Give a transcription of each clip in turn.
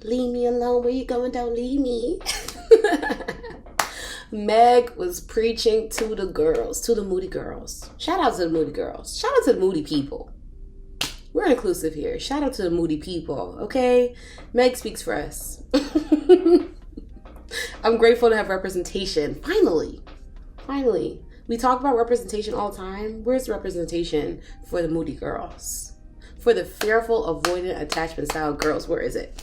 Leave me alone. Where you going? Don't leave me. Meg was preaching to the girls, to the Moody girls. Shout out to the Moody girls. Shout out to the Moody people. We're inclusive here. Shout out to the Moody people, okay? Meg speaks for us. I'm grateful to have representation. Finally. We talk about representation all the time. Where's representation for the Moody girls? For the fearful, avoidant, attachment style girls, where is it?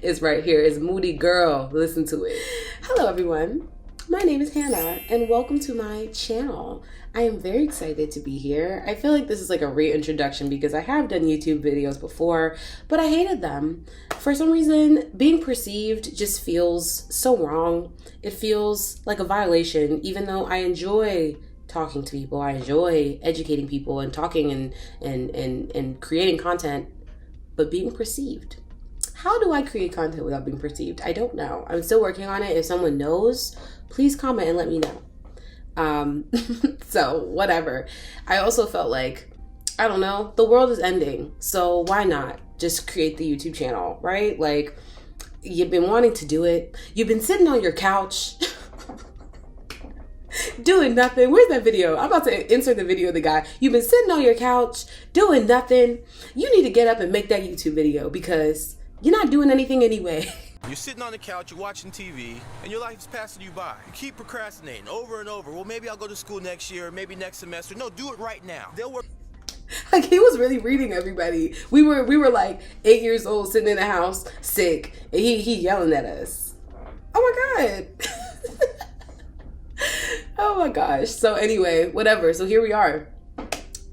It's right here. It's Moody Girl. Listen to it. Hello, everyone. My name is Hannah, and welcome to my channel. I am very excited to be here. I feel like this is like a reintroduction because I have done YouTube videos before, but I hated them. For some reason, being perceived just feels so wrong. It feels like a violation, even though I enjoy talking to people. I enjoy educating people and talking and creating content, but being perceived. How do I create content without being perceived? I don't know. I'm still working on it. If someone knows, please comment and let me know. So whatever. I also felt like, I don't know, the world is ending. So why not just create the YouTube channel, right? Like, you've been wanting to do it. You've been sitting on your couch doing nothing. Where's that video? I'm about to insert the video of the guy. You've been sitting on your couch doing nothing. You need to get up and make that YouTube video because you're not doing anything anyway. You're sitting on the couch, you're watching TV, and your life is passing you by. You keep procrastinating over and over. Well, maybe I'll go to school next year, maybe next semester. No, do it right now. They'll work. Like, he was really reading everybody. We were like 8 years old, sitting in the house, sick, and he yelling at us. Oh my God. Oh my gosh. So anyway, whatever. So here we are.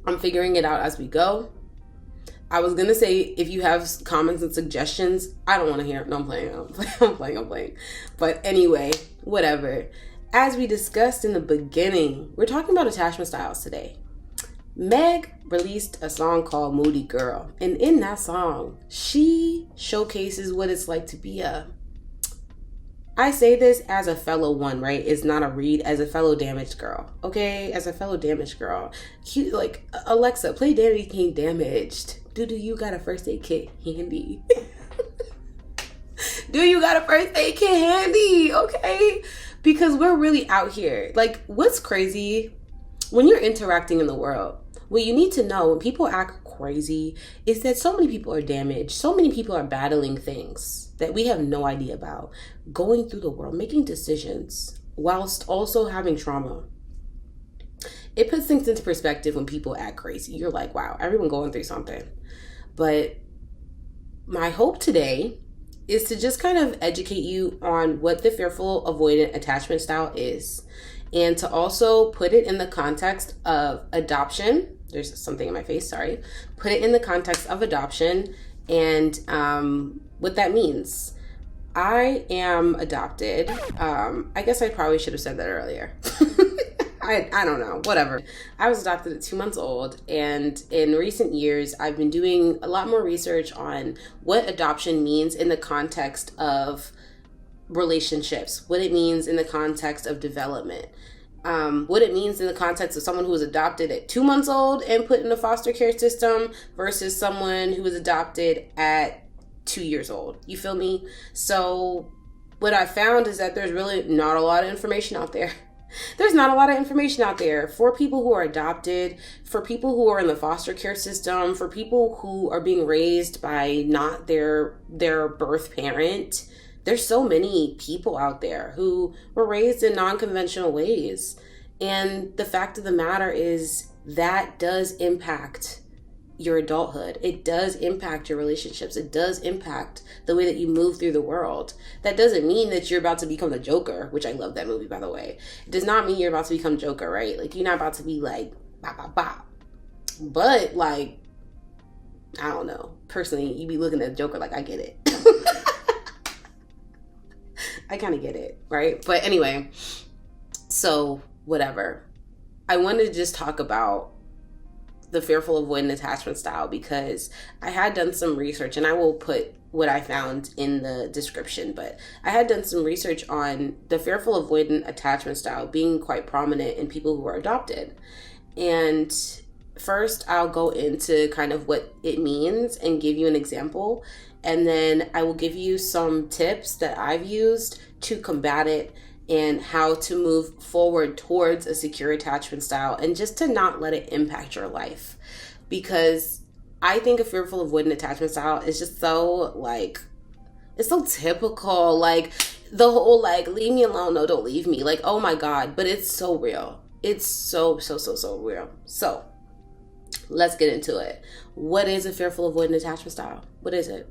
I'm figuring it out as we go. I was going to say, if you have comments and suggestions, I don't want to hear it. No, I'm playing. But anyway, whatever. As we discussed in the beginning, we're talking about attachment styles today. Meg released a song called Moody Girl. And in that song, she showcases what it's like to be I say this as a fellow one, right? It's not a read, as a fellow damaged girl. Okay? As a fellow damaged girl. Cute, like, Alexa, play Danny King Damaged. Do you got a first aid kit handy? Do you got a first aid kit handy? Okay? Because we're really out here. Like, what's crazy, when you're interacting in the world, what you need to know when people act crazy is that so many people are damaged. So many people are battling things that we have no idea about. Going through the world, making decisions, whilst also having trauma. It puts things into perspective when people act crazy. You're like, wow, everyone going through something. But my hope today is to just kind of educate you on what the fearful avoidant attachment style is, and to also put it in the context of adoption. There's something in my face, sorry. Put it in the context of adoption and what that means. I am adopted. I guess I probably should have said that earlier. I don't know, whatever. I was adopted at 2 months old, and in recent years, I've been doing a lot more research on what adoption means in the context of relationships, what it means in the context of development, what it means in the context of someone who was adopted at 2 months old and put in a foster care system versus someone who was adopted at 2 years old. You feel me? So what I found is that there's really not a lot of information out there. There's not a lot of information out there for people who are adopted, for people who are in the foster care system, for people who are being raised by not their birth parent. There's so many people out there who were raised in non-conventional ways. And the fact of the matter is that does impact your adulthood. It does impact your relationships. It does impact the way that you move through the world. That doesn't mean that you're about to become the Joker, which I love that movie, by the way. It does not mean you're about to become Joker, right? Like, you're not about to be like, bop, bop, bop. But, like, I don't know. Personally, you be looking at Joker like, I get it. I kind of get it, right? But anyway, so whatever. I wanted to just talk about the fearful avoidant attachment style because I had done some research, and I will put what I found in the description, but I had done some research on the fearful avoidant attachment style being quite prominent in people who are adopted. And first I'll go into kind of what it means and give you an example. And then I will give you some tips that I've used to combat it and how to move forward towards a secure attachment style and just to not let it impact your life. Because I think a fearful avoidant attachment style is just so like, it's so typical. Like the whole like, leave me alone, no, don't leave me. Like, oh my God, but it's so real. It's so real. So let's get into it. What is a fearful avoidant attachment style? What is it?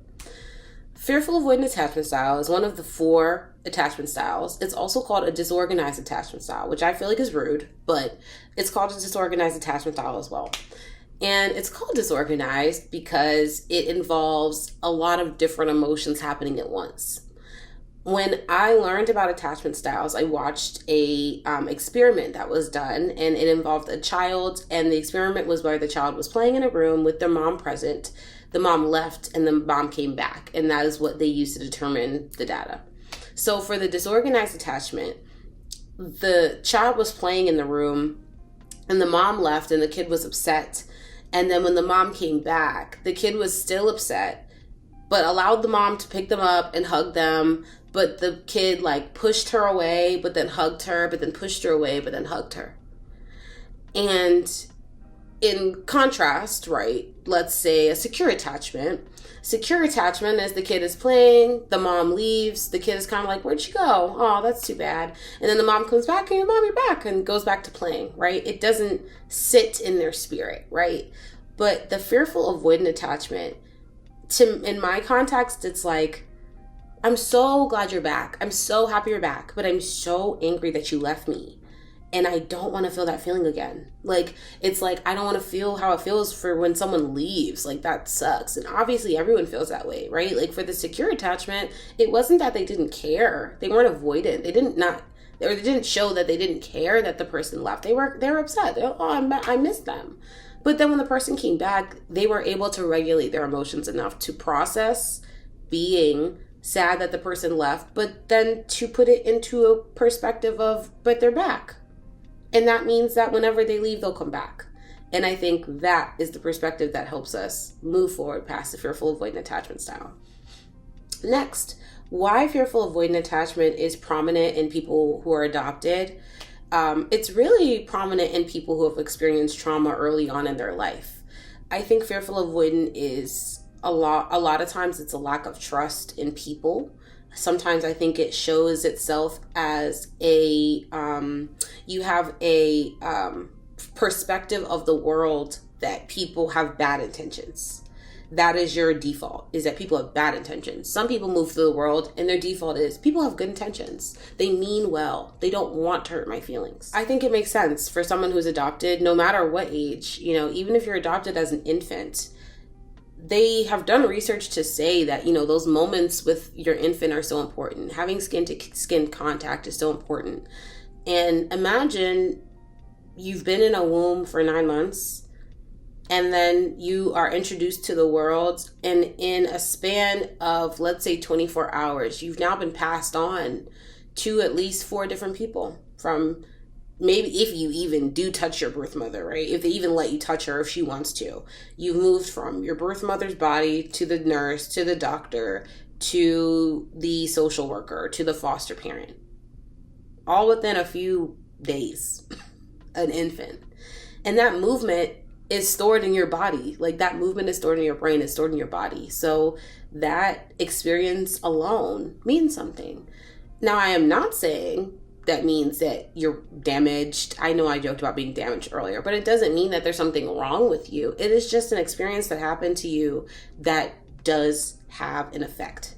Fearful avoidant attachment style is one of the 4 attachment styles. It's also called a disorganized attachment style, which I feel like is rude, but it's called a disorganized attachment style as well. And it's called disorganized because it involves a lot of different emotions happening at once. When I learned about attachment styles, I watched a experiment that was done, and it involved a child, and the experiment was where the child was playing in a room with their mom present. The mom left and the mom came back, and that is what they used to determine the data. So for the disorganized attachment, the child was playing in the room and the mom left and the kid was upset. And then when the mom came back, the kid was still upset, but allowed the mom to pick them up and hug them. But the kid like pushed her away, but then hugged her, but then pushed her away, but then hugged her. And in contrast, right, let's say a secure attachment. Secure attachment is the kid is playing, the mom leaves, the kid is kind of like, where'd she go? Oh, that's too bad. And then the mom comes back and mom, you're back, and goes back to playing, right? It doesn't sit in their spirit, right? But the fearful avoidant attachment, in my context, it's like, I'm so glad you're back. I'm so happy you're back, but I'm so angry that you left me. And I don't want to feel that feeling again. Like, it's like, I don't want to feel how it feels for when someone leaves. Like, that sucks. And obviously everyone feels that way, right? Like for the secure attachment, it wasn't that they didn't care. They weren't avoidant. They didn't show that they didn't care that the person left. They were upset. They're, oh, I missed them. But then when the person came back, they were able to regulate their emotions enough to process being sad that the person left, but then to put it into a perspective of, but they're back. And that means that whenever they leave, they'll come back. And I think that is the perspective that helps us move forward past the fearful avoidant attachment style. Next, why fearful avoidant attachment is prominent in people who are adopted. It's really prominent in people who have experienced trauma early on in their life. I think fearful avoidant is a lot of times it's a lack of trust in people. Sometimes I think it shows itself as you have a perspective of the world that people have bad intentions. That is your default, is that people have bad intentions. Some people move through the world and their default is people have good intentions. They mean well. They don't want to hurt my feelings. I think it makes sense for someone who's adopted, no matter what age, even if you're adopted as an infant, they have done research to say that, those moments with your infant are so important. Having skin to skin contact is so important. And imagine you've been in a womb for 9 months and then you are introduced to the world, and in a span of, let's say, 24 hours, you've now been passed on to at least 4 different people, from maybe if you even do touch your birth mother, right? If they even let you touch her if she wants to. You've moved from your birth mother's body to the nurse, to the doctor, to the social worker, to the foster parent. All within a few days, an infant. And that movement is stored in your body. Like, that movement is stored in your brain, is stored in your body. So that experience alone means something. Now, I am not saying that means that you're damaged. I know I joked about being damaged earlier, but it doesn't mean that there's something wrong with you. It is just an experience that happened to you that does have an effect.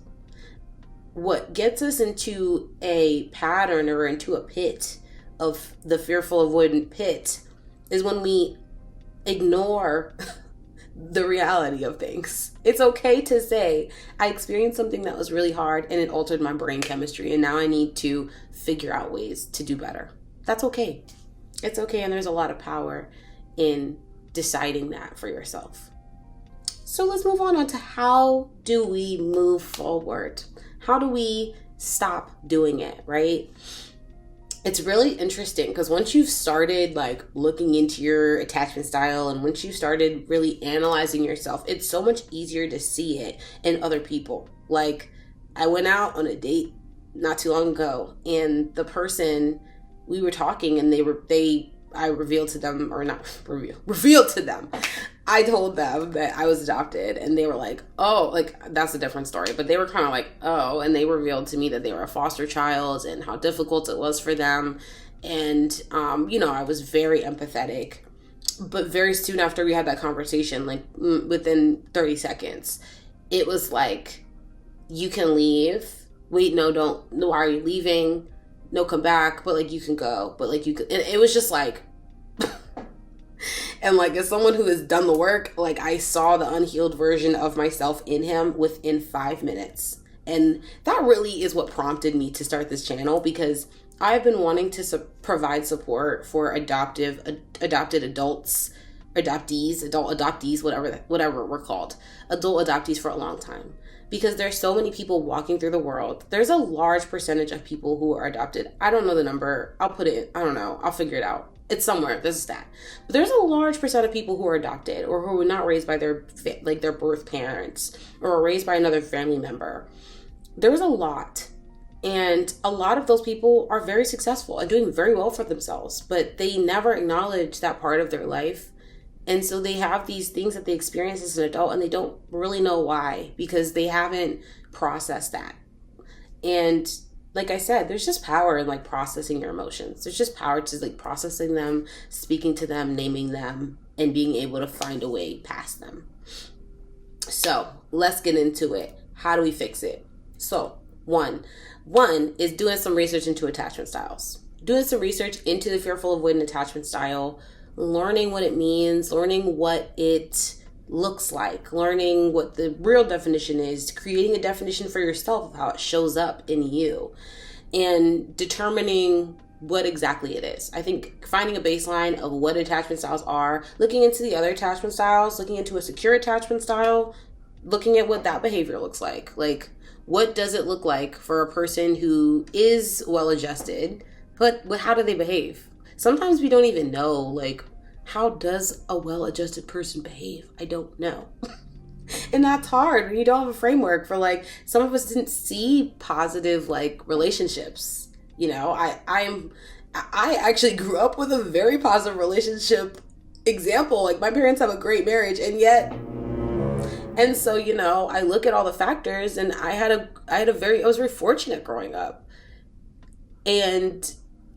What gets us into a pattern or into a pit of the fearful avoidant pit is when we ignore the reality of things. It's okay to say, I experienced something that was really hard and it altered my brain chemistry, and now I need to figure out ways to do better. That's okay. It's okay, and there's a lot of power in deciding that for yourself. So let's move on to how do we move forward? How do we stop doing it, right? it's really interesting because once you've started like looking into your attachment style and once you started really analyzing yourself, it's so much easier to see it in other people. Like, I went out on a date not too long ago, and the person, we were talking, and I revealed to them, or not revealed to them, I told them that I was adopted, and they were like, oh, like, that's a different story, but they were kind of like, oh, and they revealed to me that they were a foster child and how difficult it was for them. And, I was very empathetic, but very soon after we had that conversation, like within 30 seconds, it was like, you can leave. Wait, no, don't. No, why are you leaving? No, come back. But like, you can go. But like, you could. And it was just like, and like, as someone who has done the work, like, I saw the unhealed version of myself in him within 5 minutes. And that really is what prompted me to start this channel, because I've been wanting to provide support for adopted adults, adult adoptees, whatever we're called, adult adoptees, for a long time. Because there's so many people walking through the world. There's a large percentage of people who are adopted. I don't know the number. I'll put it, I don't know. I'll figure it out. It's somewhere. There's a stat. But there's a large percent of people who are adopted or who were not raised by their birth parents or were raised by another family member. There's a lot. And a lot of those people are very successful and doing very well for themselves, but they never acknowledge that part of their life. And so they have these things that they experience as an adult, and they don't really know why, because they haven't processed that. And like I said, there's just power in like processing your emotions. There's just power to like processing them, speaking to them, naming them, and being able to find a way past them. So let's get into it. How do we fix it? So one is doing some research into attachment styles. Doing some research into the fearful avoidant attachment style, learning what it means, learning what it looks like, learning what the real definition is, creating a definition for yourself of how it shows up in you, and determining what exactly it is. I think finding a baseline of what attachment styles are, looking into the other attachment styles, looking into a secure attachment style, looking at what that behavior looks like. Like, what does it look like for a person who is well-adjusted, but how do they behave? Sometimes we don't even know, like, how does a well-adjusted person behave? I don't know. And that's hard when you don't have a framework for, like, some of us didn't see positive, like, relationships. You know, I actually grew up with a very positive relationship example. Like, my parents have a great marriage, and so, you know, I look at all the factors, and I was very fortunate growing up. And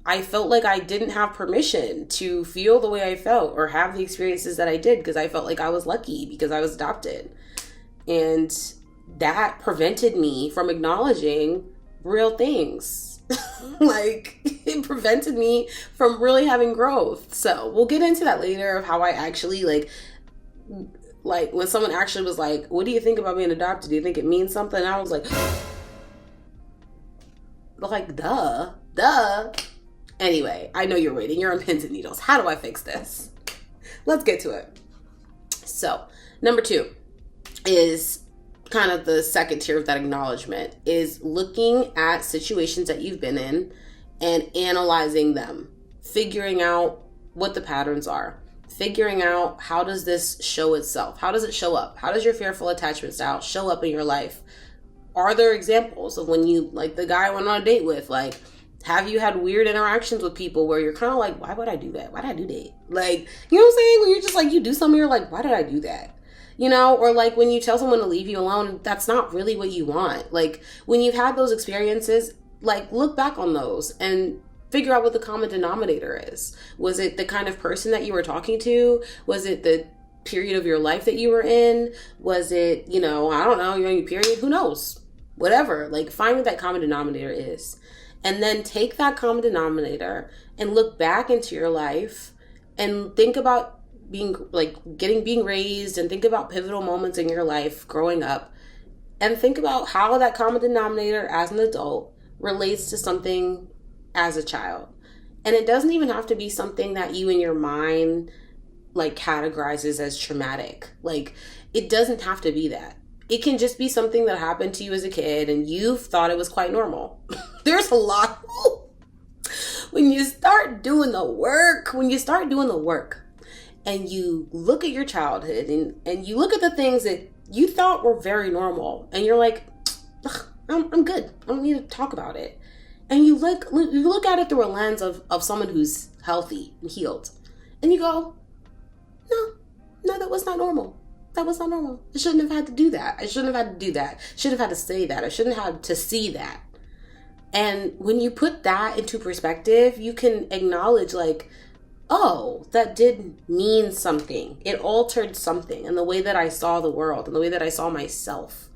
I felt like I didn't have permission to feel the way I felt or have the experiences that I did, because I felt like I was lucky because I was adopted. And that prevented me from acknowledging real things. Like, it prevented me from really having growth. So we'll get into that later, of how I actually like when someone actually was like, what do you think about being adopted? Do you think it means something? And I was like, duh. Anyway, I know you're waiting. You're on pins and needles. How do I fix this? Let's get to it. So, number 2 is kind of the second tier of that acknowledgement, is looking at situations that you've been in and analyzing them, figuring out what the patterns are, figuring out how does this show itself? How does it show up? How does your fearful attachment style show up in your life? Are there examples of when you, like the guy I went on a date with, like, have you had weird interactions with people where you're kind of like, why would I do that? Why did I do that? Like, you know what I'm saying? When you're just like, you do something, you're like, why did I do that? You know, or like when you tell someone to leave you alone, that's not really what you want. Like, when you've had those experiences, like, look back on those and figure out what the common denominator is. Was it the kind of person that you were talking to? Was it the period of your life that you were in? Was it, you know, I don't know, you're in your period? Who knows? Whatever. Like, find what that common denominator is. And then take that common denominator and look back into your life and think about being raised, and think about pivotal moments in your life growing up, and think about how that common denominator as an adult relates to something as a child. And it doesn't even have to be something that you in your mind like categorizes as traumatic. Like, it doesn't have to be that. It can just be something that happened to you as a kid and you thought it was quite normal. There's a lot when you start doing the work, and you look at your childhood and you look at the things that you thought were very normal, and you're like, I'm good. I don't need to talk about it. And you look at it through a lens of someone who's healthy and healed. And you go, no, that was not normal. That was not normal. I shouldn't have had to do that. I shouldn't have had to do that. Shouldn't have had to say that. I shouldn't have had to see that. And when you put that into perspective, you can acknowledge like, oh, that did mean something. It altered something in the way that I saw the world and the way that I saw myself.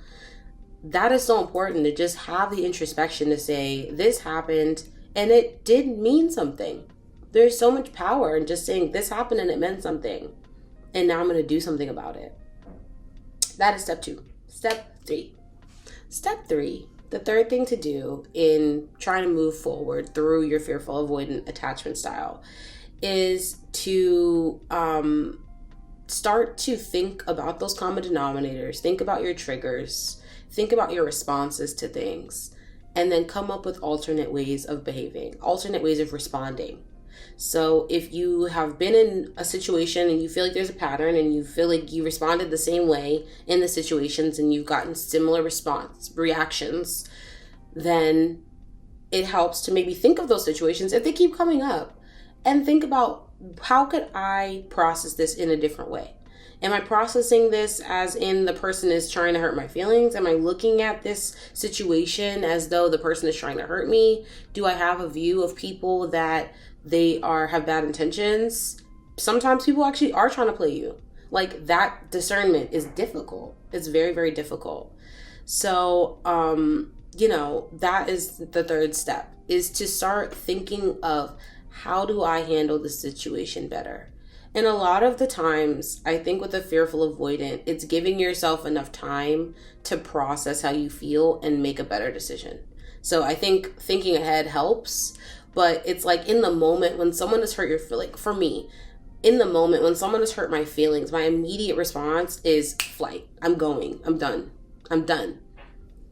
That is so important, to just have the introspection to say, this happened and it did mean something. There's so much power in just saying, this happened and it meant something. And now I'm going to do something about it. That is step 2. Step 3. Step 3, the third thing to do in trying to move forward through your fearful avoidant attachment style, is to start to think about those common denominators. Think about your triggers. Think about your responses to things, and then come up with alternate ways of behaving, alternate ways of responding. So if you have been in a situation and you feel like there's a pattern and you feel like you responded the same way in the situations and you've gotten similar reactions, then it helps to maybe think of those situations if they keep coming up and think about, how could I process this in a different way? Am I processing this as in the person is trying to hurt my feelings? Am I looking at this situation as though the person is trying to hurt me? Do I have a view of people that they have bad intentions? Sometimes people actually are trying to play you. Like, that discernment is difficult. It's very, very difficult. So, that is the third step, is to start thinking of, how do I handle the situation better? And a lot of the times, I think with a fearful avoidant, it's giving yourself enough time to process how you feel and make a better decision. So I think thinking ahead helps, but it's like in the moment when someone has hurt your feelings, for me, in the moment when someone has hurt my feelings, my immediate response is flight. I'm going. I'm done.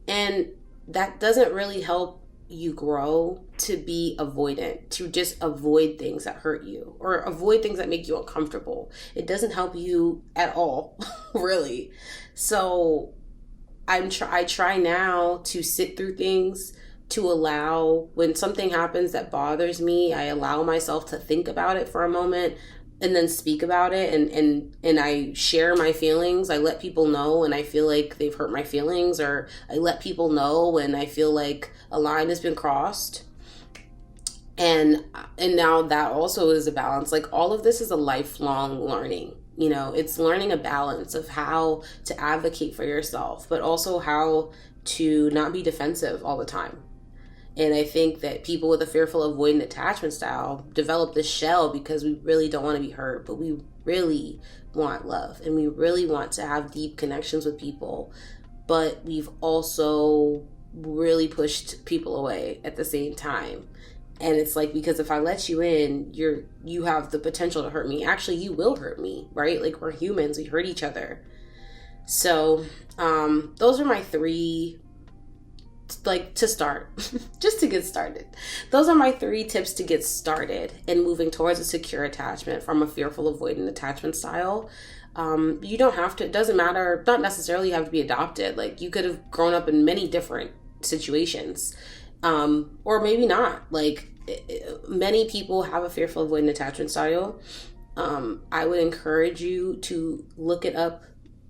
And that doesn't really help you grow to be avoidant, to just avoid things that hurt you or avoid things that make you uncomfortable. It doesn't help you at all, really. So I try now to sit through things, to allow, when something happens that bothers me, I allow myself to think about it for a moment and then speak about it, and I share my feelings. I let people know when I feel like they've hurt my feelings, or I let people know when I feel like a line has been crossed. And now that also is a balance. Like, all of this is a lifelong learning. It's learning a balance of how to advocate for yourself, but also how to not be defensive all the time. And I think that people with a fearful avoidant attachment style develop this shell because we really don't want to be hurt, but we really want love and we really want to have deep connections with people. But we've also really pushed people away at the same time. And it's like, because if I let you in, you have the potential to hurt me. Actually, you will hurt me, right? Like, we're humans, we hurt each other. So those are my 3, like, to start, just to get started. Those are my 3 tips to get started in moving towards a secure attachment from a fearful avoidant attachment style. You don't have to, it doesn't matter, not necessarily you have to be adopted. Like, you could have grown up in many different situations, or maybe not. Like, many people have a fearful avoidant attachment style. I would encourage you to look it up.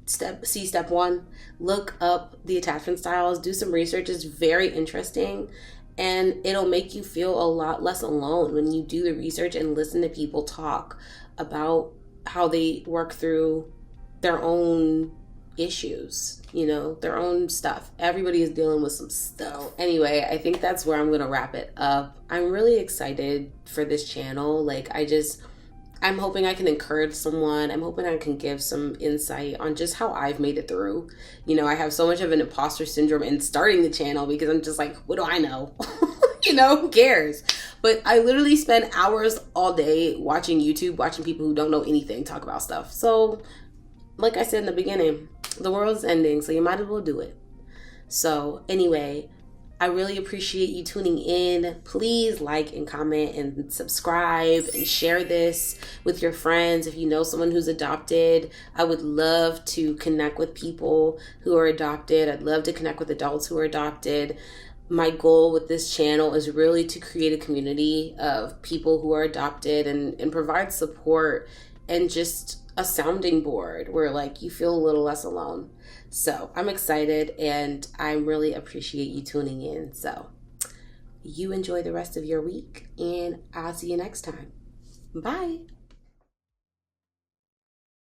Step 1, look up the attachment styles, do some research. It's very interesting, and it'll make you feel a lot less alone when you do the research and listen to people talk about how they work through their own issues, their own stuff. Everybody is dealing with some stuff. So anyway, I think that's where I'm going to wrap it up. I'm really excited for this channel. I'm hoping I can encourage someone. I'm hoping I can give some insight on just how I've made it through. I have so much of an imposter syndrome in starting the channel because I'm just like, what do I know? Who cares? But I literally spend hours all day watching YouTube, watching people who don't know anything talk about stuff. So, like I said in the beginning, the world's ending, so you might as well do it. So anyway, I really appreciate you tuning in. Please like and comment and subscribe and share this with your friends. If you know someone who's adopted, I would love to connect with people who are adopted. I'd love to connect with adults who are adopted. My goal with this channel is really to create a community of people who are adopted and provide support and just a sounding board where like you feel a little less alone. So I'm excited and I really appreciate you tuning in. So you enjoy the rest of your week and I'll see you next time. Bye.